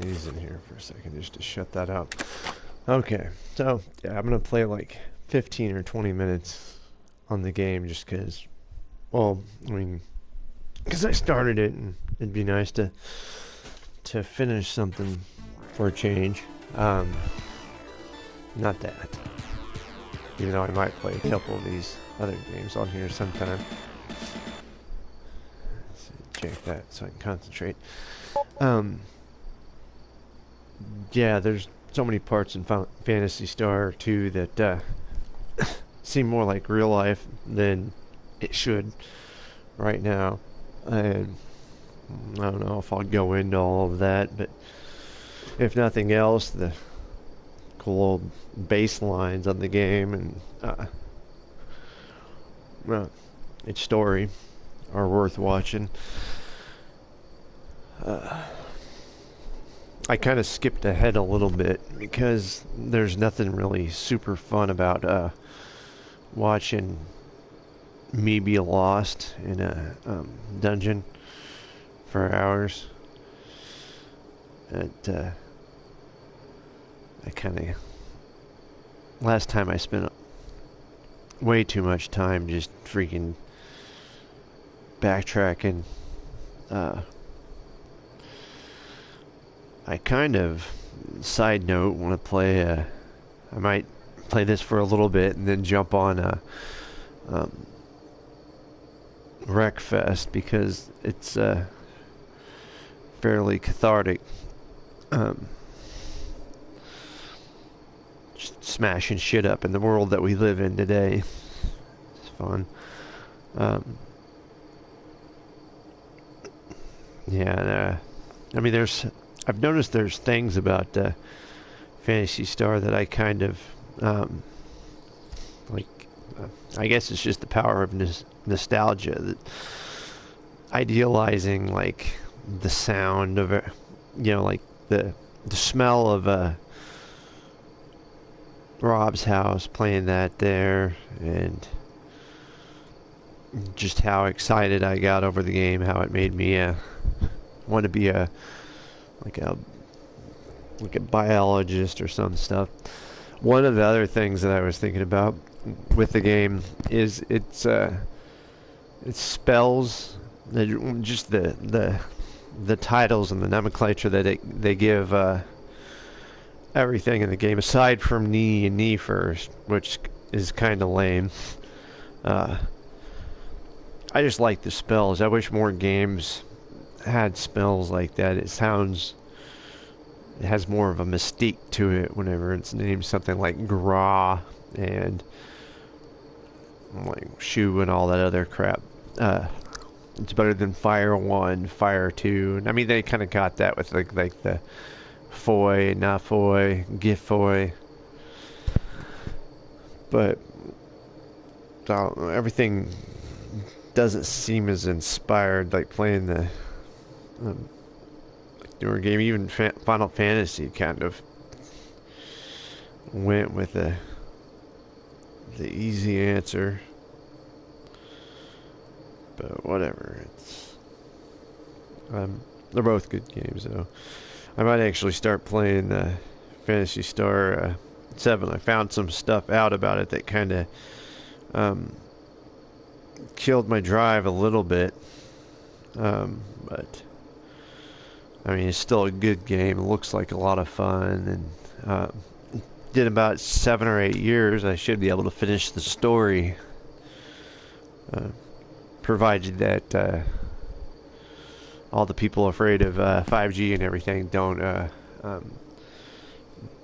noise in here for a second just to shut that up. Okay, so yeah, I'm gonna play like 15 or 20 minutes on the game just because, well, I mean, because I started it and it'd be nice to finish something for a change. Not that. Even though I might play a couple of these other games on here sometime. Let's check that so I can concentrate. Yeah, there's so many parts in Phantasy Star 2 that seem more like real life than it should right now. And I don't know if I'll go into all of that, but if nothing else, the cool old bass lines on the game and well, its story are worth watching. I kind of skipped ahead a little bit because there's nothing really super fun about watching me be lost in a dungeon for hours. And I kind of last time I spent way too much time just freaking backtracking. I kind of, side note, want to play, I might play this for a little bit and then jump on Wreckfest because it's fairly cathartic. Just smashing shit up in the world that we live in today. It's fun. Yeah, I mean, I've noticed there's things about Phantasy Star that I kind of like. I guess it's just the power of nostalgia, that idealizing like the sound of it, like the smell of Rob's house, playing that there, and just how excited I got over the game, how it made me want to be like a biologist or some stuff. One of the other things that I was thinking about with the game is its spells, just the titles and the nomenclature that they give everything in the game aside from knee and knee first, which is kind of lame. I just like the spells. I wish more games had spells like that. It has more of a mystique to it whenever it's named something like Gra and like Shu and all that other crap. It's better than Fire 1, Fire 2. I mean, they kind of got that with like the Foy, Nafoy, Gifoy. But everything doesn't seem as inspired like playing the newer game. Even Final Fantasy kind of went with the easy answer, but whatever. They're both good games though. I might actually start playing Phantasy Star 7. I found some stuff out about it that kind of killed my drive a little bit, but I mean, it's still a good game. It looks like a lot of fun, and did about 7 or 8 years. I should be able to finish the story, provided that all the people afraid of 5G and everything don't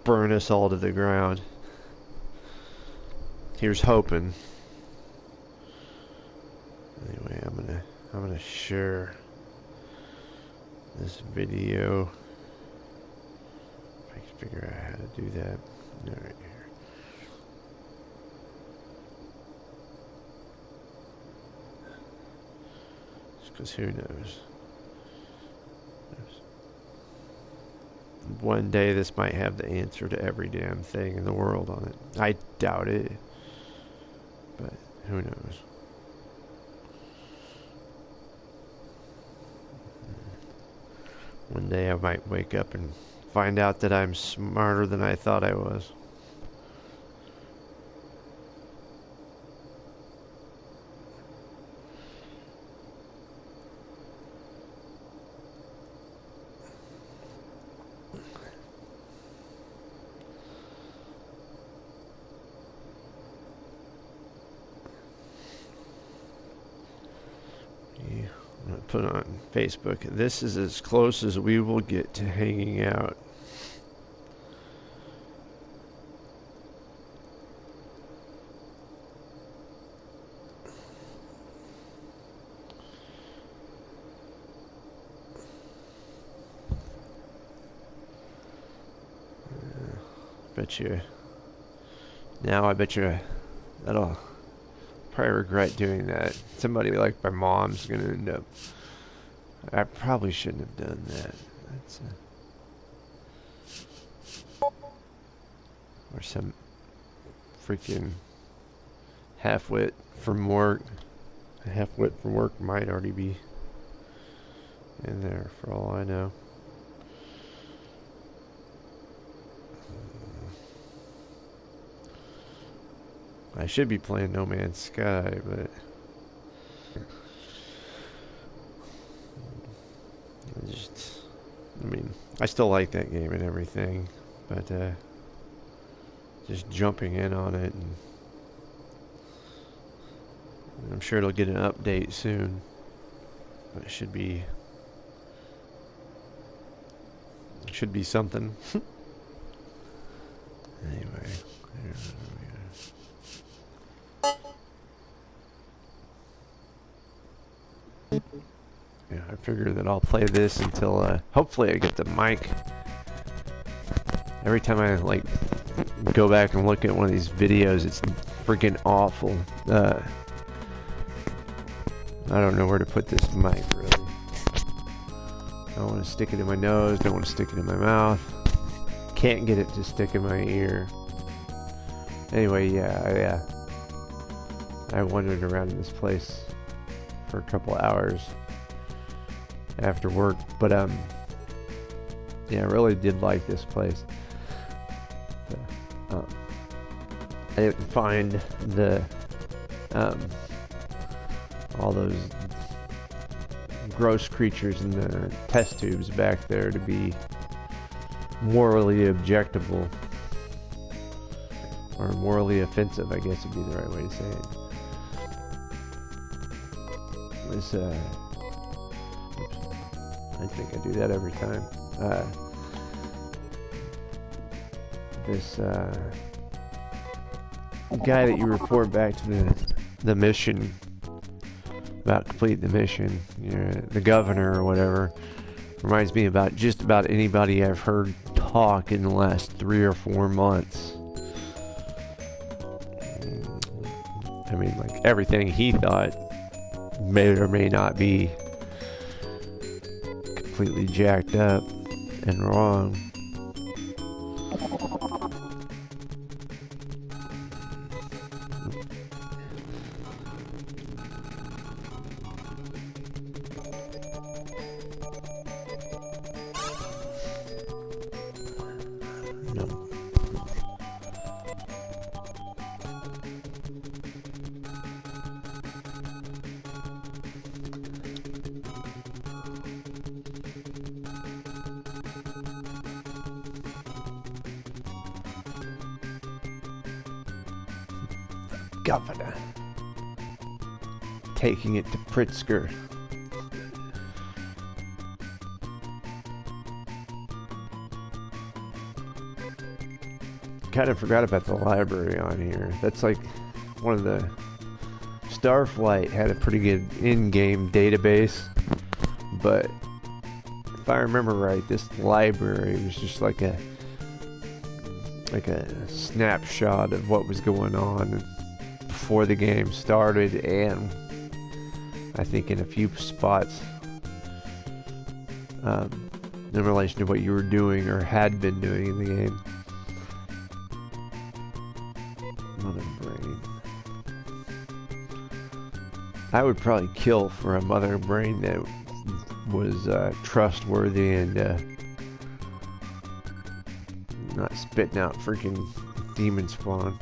burn us all to the ground. Here's hoping. Anyway, I'm gonna share this video. If I can figure out how to do that. All right, here. Just because who knows? One day this might have the answer to every damn thing in the world on it. I doubt it, but who knows? One day I might wake up and find out that I'm smarter than I thought I was. Yeah, I'm gonna put on Facebook. This is as close as we will get to hanging out. Bet you. Now I bet you that'll probably regret doing that. Somebody like my mom's gonna end up. I probably shouldn't have done that. That's or some freaking half-wit from work. A half-wit from work might already be in there for all I know. I should be playing No Man's Sky, but I mean, I still like that game and everything, but just jumping in on it, and I'm sure it'll get an update soon, but it should be something. Anyway, yeah, I figure that I'll play this until hopefully I get the mic. Every time I like go back and look at one of these videos, it's freaking awful. I don't know where to put this mic, really. I don't want to stick it in my nose, don't want to stick it in my mouth. Can't get it to stick in my ear. Anyway, yeah, I wandered around in this place for a couple hours after work, but yeah, I really did like this place. I didn't find the all those gross creatures in the test tubes back there to be morally objectable or morally offensive, I guess would be the right way to say it. This oops, I think I do that every time. This guy that you report back to the mission about complete the mission, you know, the governor or whatever, reminds me about just about anybody I've heard talk in the last 3 or 4 months. I mean, like, everything he thought may or may not be completely jacked up and wrong. Governor taking it to Pritzker. Kind of forgot about the library on here. That's like one of the Starflight had a pretty good in-game database, but if I remember right, this library was just like a snapshot of what was going on before the game started, and I think in a few spots in relation to what you were doing or had been doing in the game. Mother brain. I would probably kill for a mother brain that was trustworthy and not spitting out freaking demon spawn.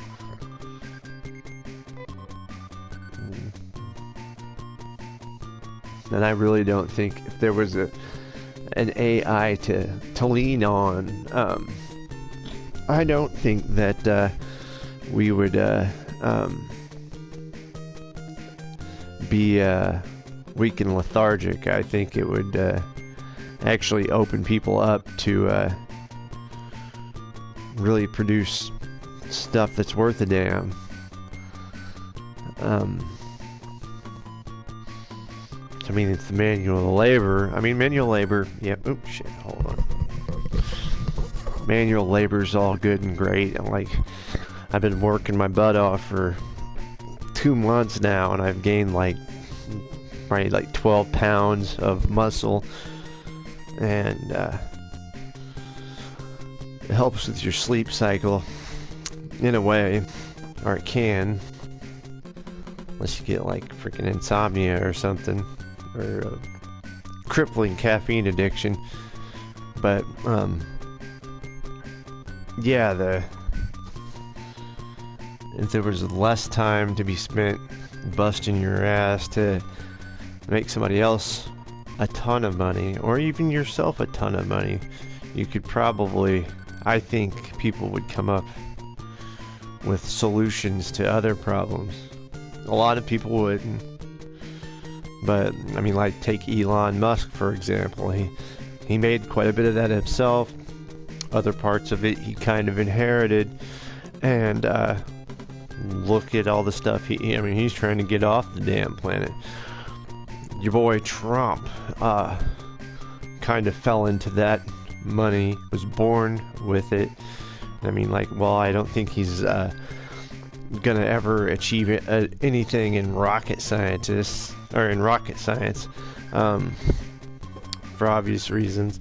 And I really don't think if there was an AI to lean on, I don't think that we would be weak and lethargic. I think it would actually open people up to really produce stuff that's worth a damn. I mean, it's the manual labor. I mean, manual labor. Yep. Yeah, oh shit. Hold on. Manual labor's all good and great. I've been working my butt off for 2 months now, and I've gained probably 12 pounds of muscle, and it helps with your sleep cycle in a way, or it can, unless you get freaking insomnia or something, or a crippling caffeine addiction. But yeah, if there was less time to be spent busting your ass to make somebody else a ton of money, or even yourself a ton of money, you could probably, I think people would come up with solutions to other problems. A lot of people wouldn't. But, I mean, take Elon Musk, for example. He made quite a bit of that himself. Other parts of it he kind of inherited. And, look at all the stuff he's trying to get off the damn planet. Your boy Trump, kind of fell into that money, was born with it. I mean, I don't think he's, gonna ever achieve anything in rocket science, for obvious reasons.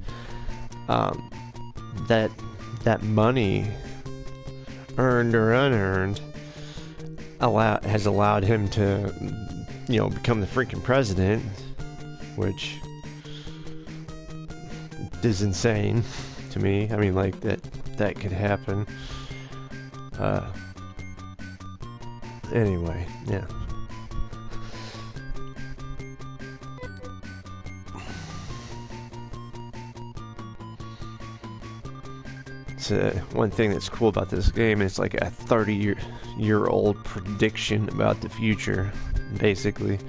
That money, earned or unearned, has allowed him to, become the freaking president, which is insane to me. I mean, that could happen. Anyway, yeah. It's one thing that's cool about this game is a 30-year-old prediction about the future, basically.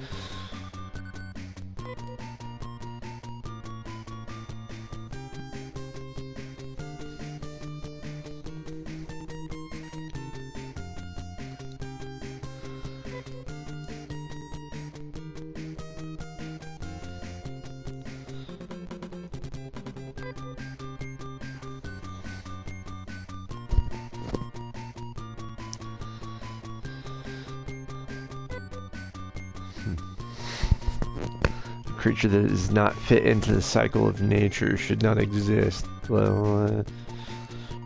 Creature that does not fit into the cycle of nature should not exist. Well,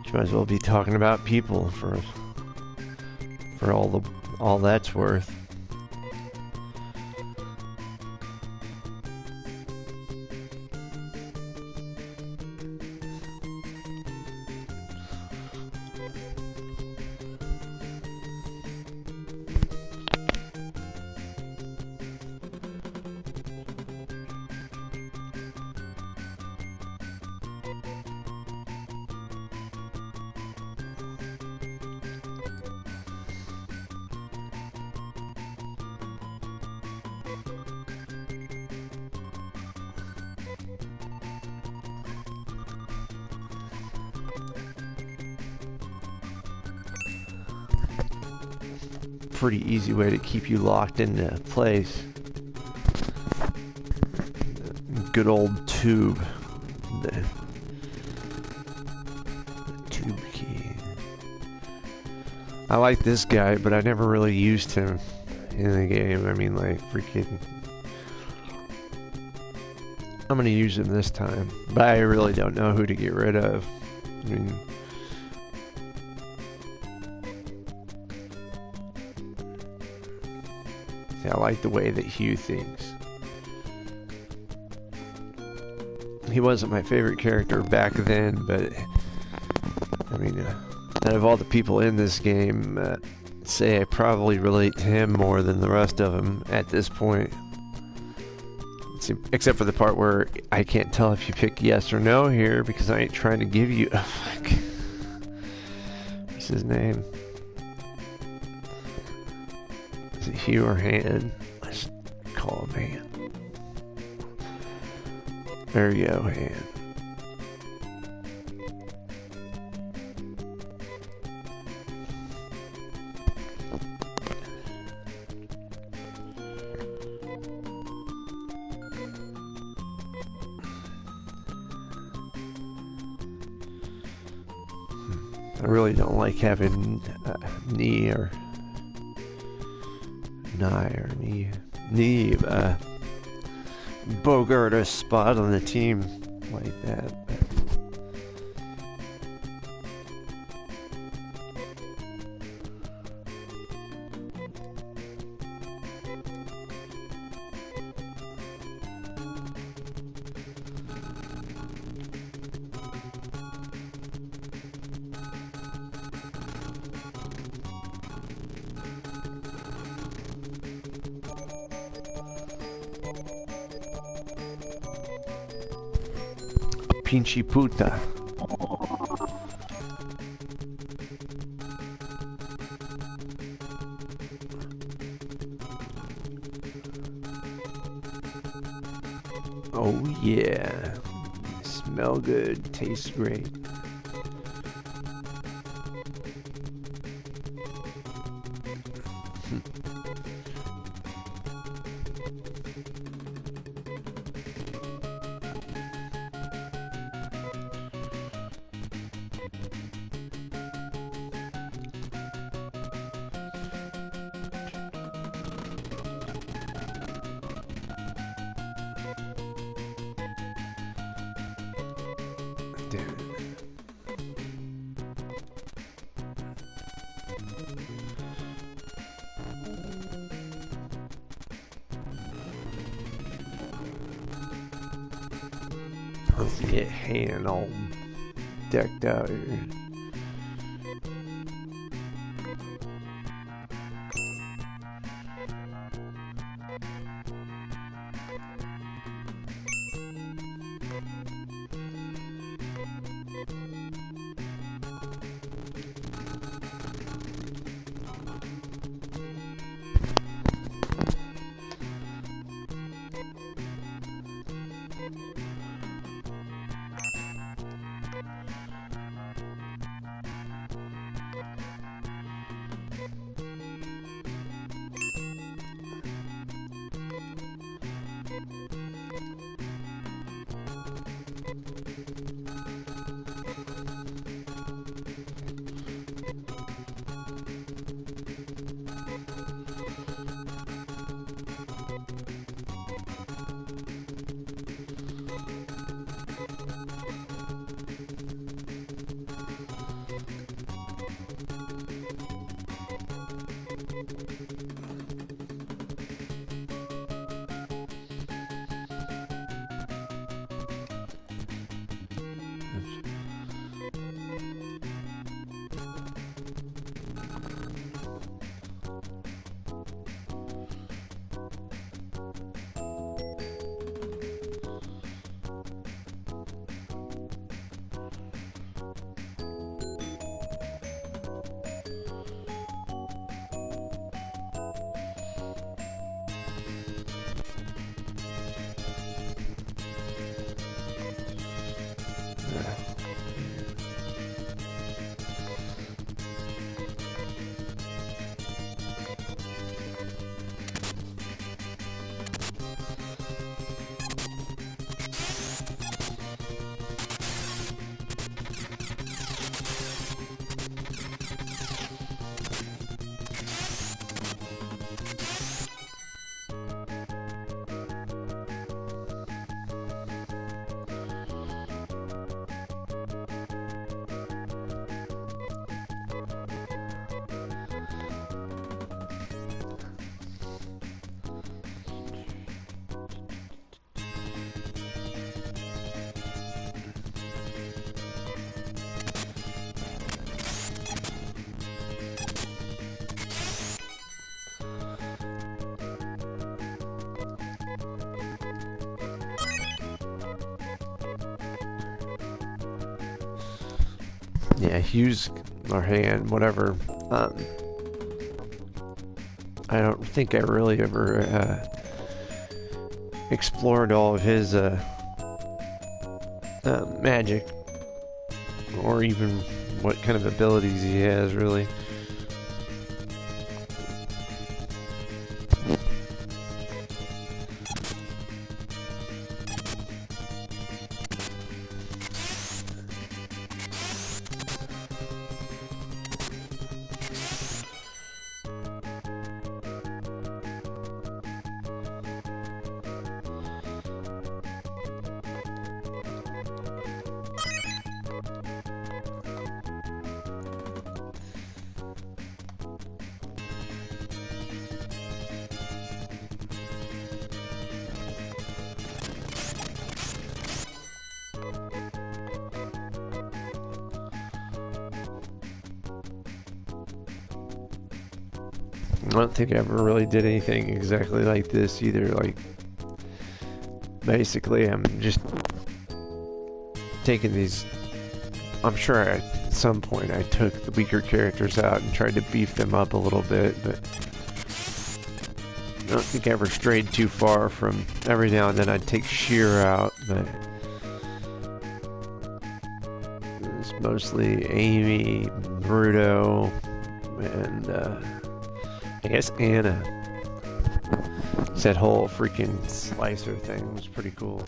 you might as well be talking about people for all that's worth. Pretty easy way to keep you locked into place. Good old tube. The tube key. I like this guy, but I never really used him in the game. I mean, freaking... I'm gonna use him this time, but I really don't know who to get rid of. I mean... I like the way that Hugh thinks. he wasn't my favorite character back then, but I mean, out of all the people in this game, say I probably relate to him more than the rest of them at this point. Except for the part where I can't tell if you pick yes or no here because I ain't trying to give you. Oh, fuck. What's his name? Is it Hugh or Han? Let's call him Han. There you go, Han. I really don't like having Neve Bogart a spot on the team like that. But Pinchy puta. Oh yeah. Smell good, tastes great. Let's get Han all decked out here. Yeah, Hughes or hand, whatever. I don't think I really ever explored all of his magic, or even what kind of abilities he has, really. I don't think I ever really did anything exactly like this either. Like, basically, I'm just taking these. I'm sure at some point I took the weaker characters out and tried to beef them up a little bit, but I don't think I ever strayed too far from every now and then I'd take Sheer out, but it's mostly Amy, Bruto, and I guess Anna. That whole freaking slicer thing was pretty cool.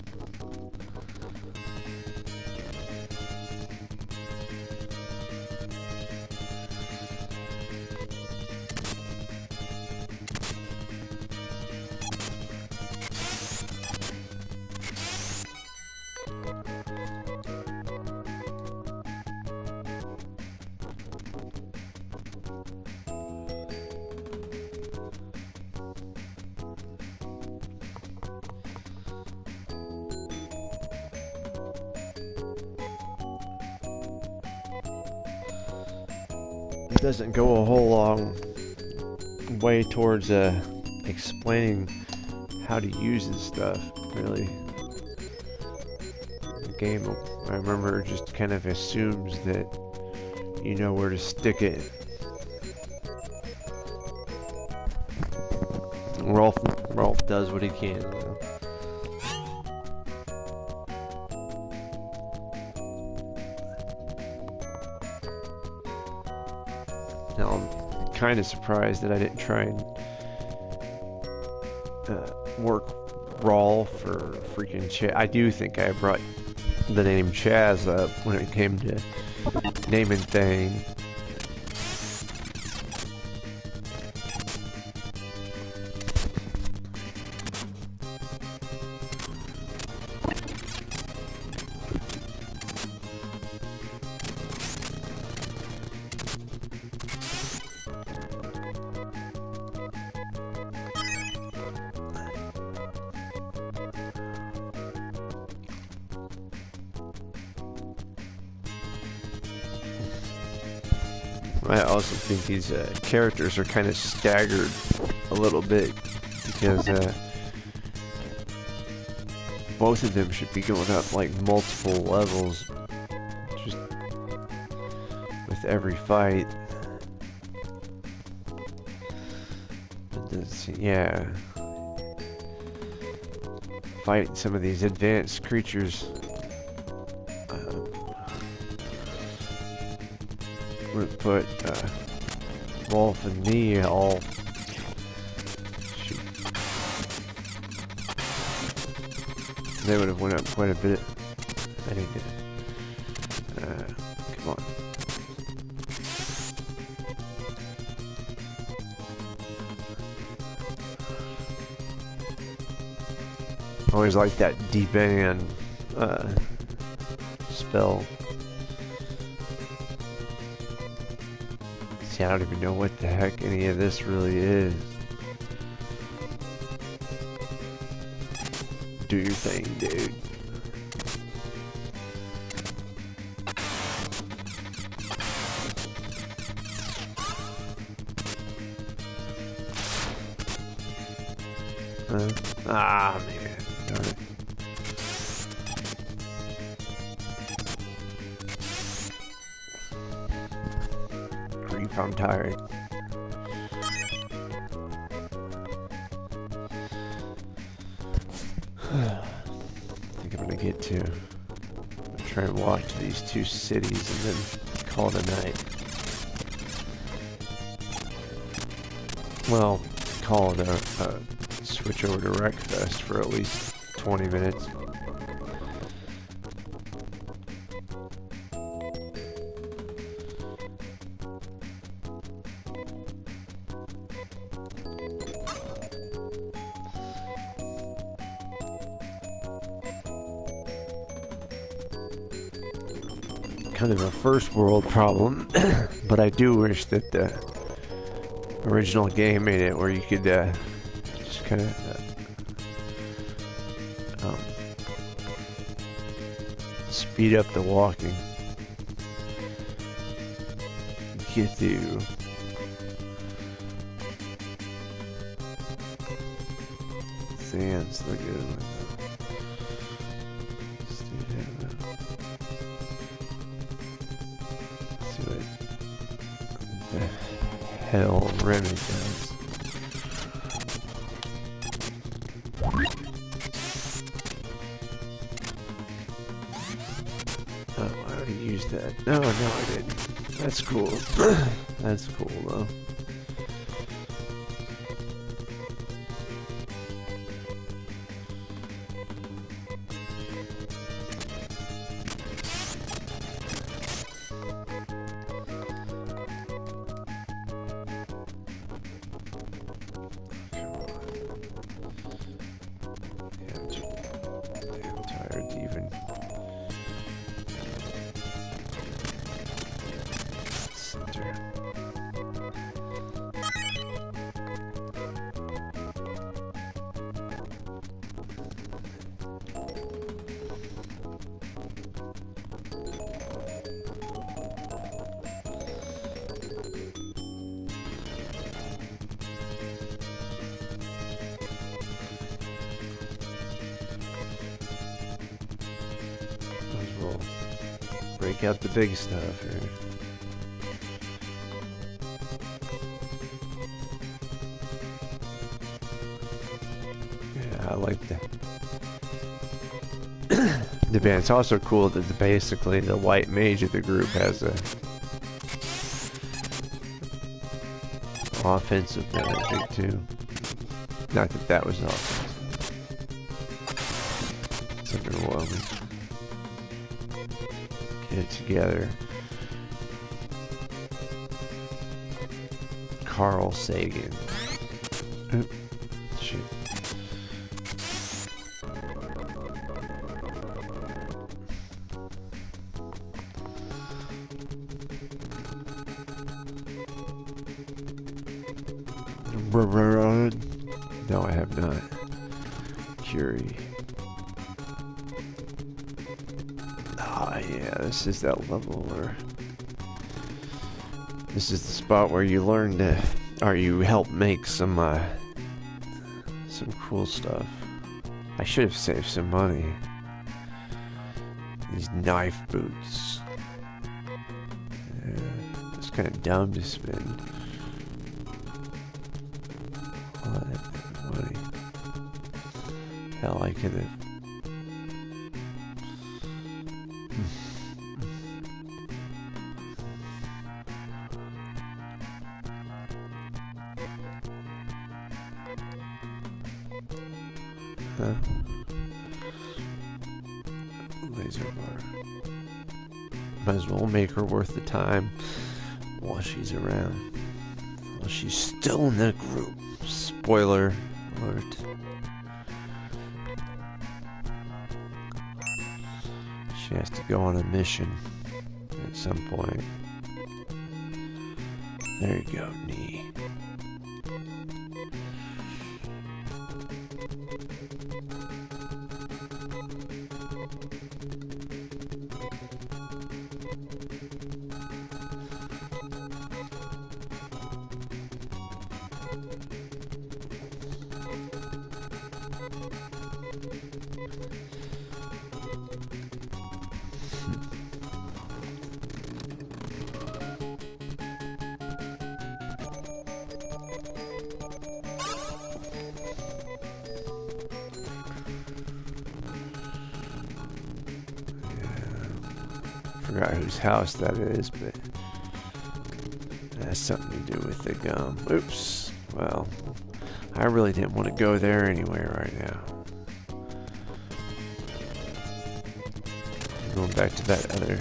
It doesn't go a whole long way towards explaining how to use this stuff, really. The game, I remember, just kind of assumes that you know where to stick it. Rolf does what he can, though. Now, I'm kind of surprised that I didn't try and work Rawl for freaking Chaz. I do think I brought the name Chaz up when it came to naming things. I also think these characters are kind of staggered a little bit because both of them should be going up like multiple levels just with every fight. But this, yeah, fighting some of these advanced creatures would put Rolf and me all shoot. They would have went up quite a bit. I need to come on. Always like that D-band spell. See, I don't even know what the heck any of this really is. Do your thing, dude. Ah, man. Darn it. I'm tired. I think I'm gonna get to try and walk to these two cities and then call it a night. Well, call it a switch over to Wreckfest for at least 20 minutes. Kind of a first world problem, but I do wish that the original game made it where you could just kind of speed up the walking. Get through sands, look at it. Hell, Remy does. Oh, I already used that. No, I didn't. That's cool. That's cool, though. Break out the big stuff here. Yeah, I like that. The band. It's also cool that basically the white mage of the group has a offensive magic too. Not that that was offensive. It's underwhelming. Get it together. Carl Sagan. Oop. Shit. No, I have not. Curie. Ah, yeah, this is that level where... This is the spot where you learn to... Or you help make some cool stuff. I should have saved some money. These knife boots. Yeah, it's kind of dumb to spend all that money. Hell, I could have... Laser bar. Might as well make her worth the time while she's around. While she's still in the group. Spoiler alert. She has to go on a mission at some point. There you go, knee. forgot whose house that is, but it has something to do with the gum. Oops. Well, I really didn't want to go there anyway right now. Going back to that other,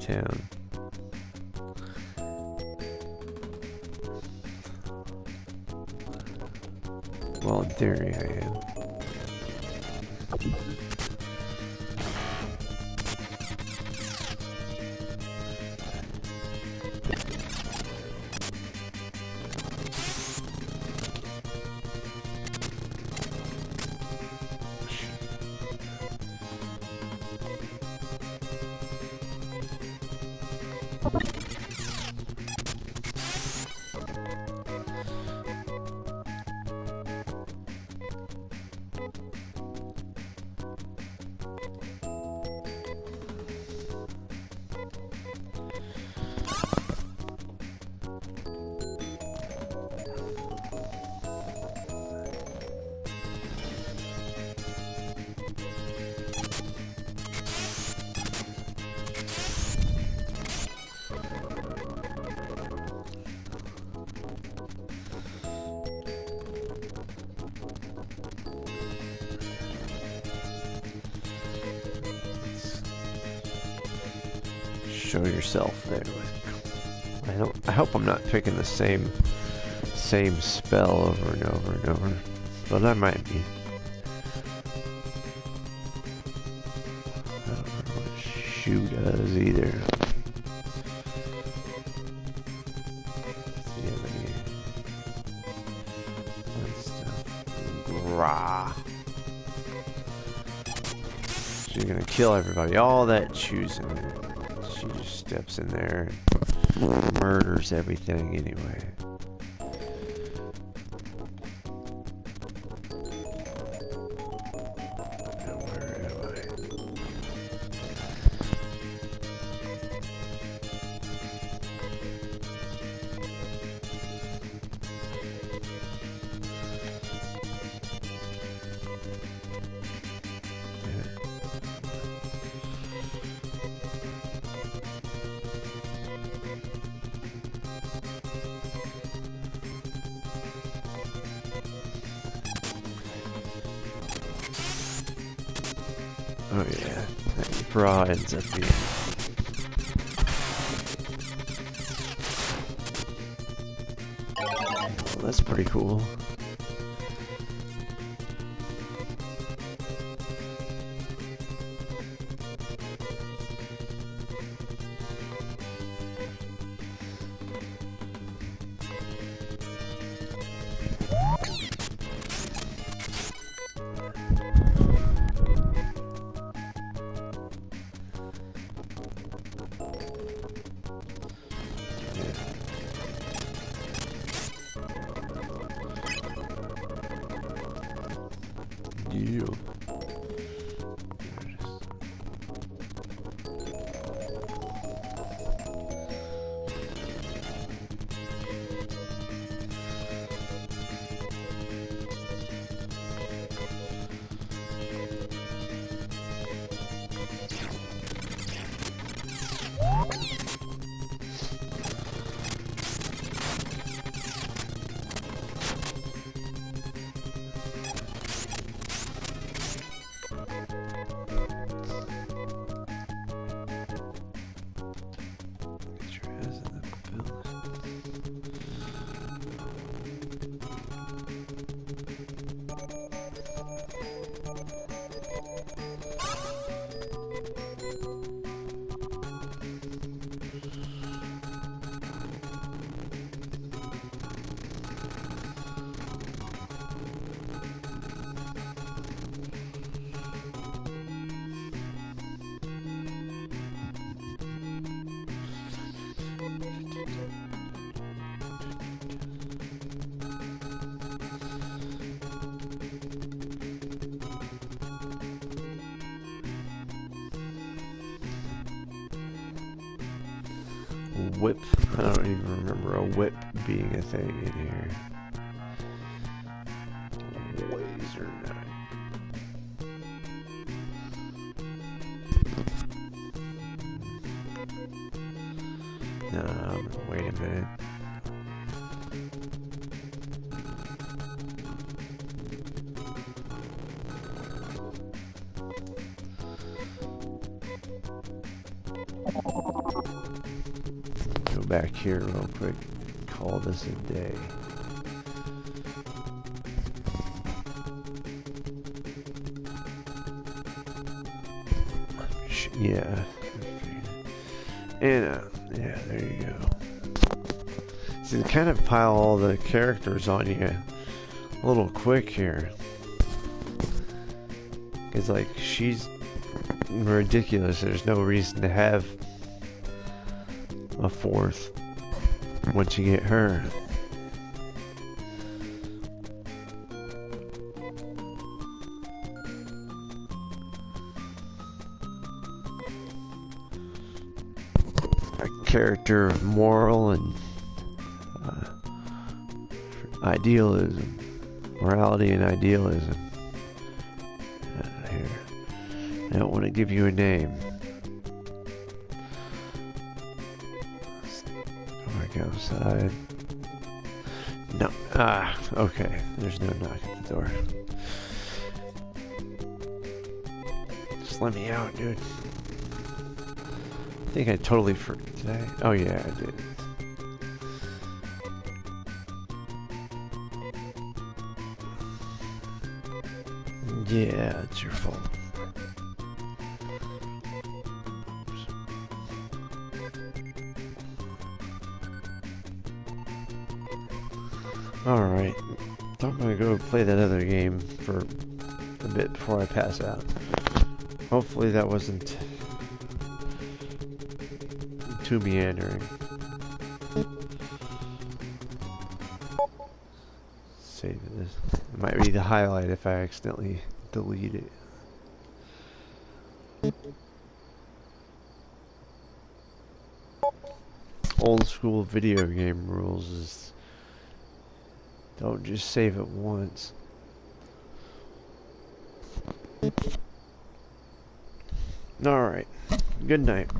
town. Well, in theory, I am. Show yourself there. I hope I'm not picking the same spell over and over and over, but I might be. I don't know what shoe does either. See if any fun stuff. Grah. She's gonna kill everybody. All that choosing. She just steps in there and murders everything anyway. Now where am I? Oh yeah, that bra ends up being. Well, that's pretty cool. Yeah. Whip. I don't even remember a whip being a thing in here. Laser knife. a minute. Go back here real quick. Call this a day. Yeah. And, yeah, there you go. See, they kind of pile all the characters on you a little quick here. It's like, she's ridiculous. There's no reason to have a fourth once you get her. A character of moral and idealism, morality and idealism. Here, I don't want to give you a name. Work outside. No. Ah, okay. There's no knock at the door. Just let me out, dude. I think I totally forgot. Did I? Oh yeah, I did. Yeah, it's your fault. Alright. I'm gonna go play that other game for a bit before I pass out. Hopefully that wasn't too meandering. Save this. It might be the highlight if I accidentally delete it. Old school video game rules is don't just save it once. Alright. Good night.